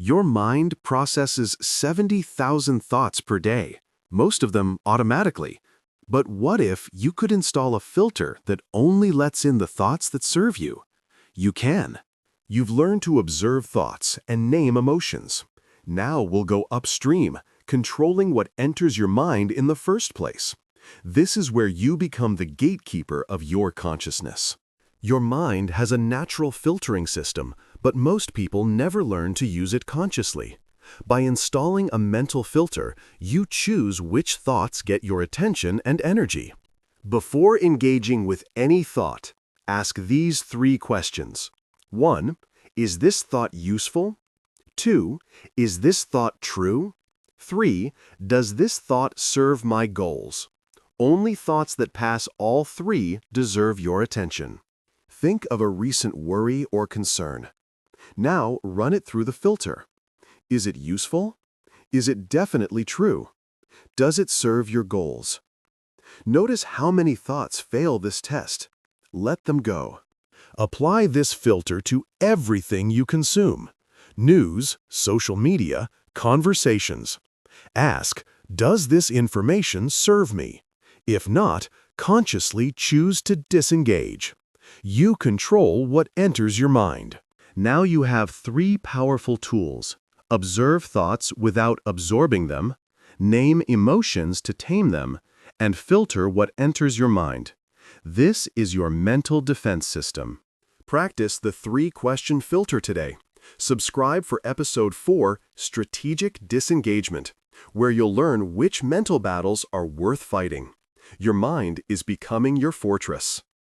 Your mind processes 70,000 thoughts per day, most of them automatically. But what if you could install a filter that only lets in the thoughts that serve you? You can. You've learned to observe thoughts and name emotions. Now we'll go upstream, controlling what enters your mind in the first place. This is where you become the gatekeeper of your consciousness. Your mind has a natural filtering system, but most people never learn to use it consciously. By installing a mental filter, you choose which thoughts get your attention and energy. Before engaging with any thought, ask these 3 questions. 1. Is this thought useful? 2. Is this thought true? 3. Does this thought serve my goals? Only thoughts that pass all 3 deserve your attention. Think of a recent worry or concern. Now run it through the filter. Is it useful? Is it definitely true? Does it serve your goals? Notice how many thoughts fail this test. Let them go. Apply this filter to everything you consume: news, social media, conversations. Ask, does this information serve me? If not, consciously choose to disengage. You control what enters your mind. Now you have 3 powerful tools: observe thoughts without absorbing them, name emotions to tame them, and filter what enters your mind. This is your mental defense system. Practice the 3-question filter today. Subscribe for Episode 4, Strategic Disengagement, where you'll learn which mental battles are worth fighting. Your mind is becoming your fortress.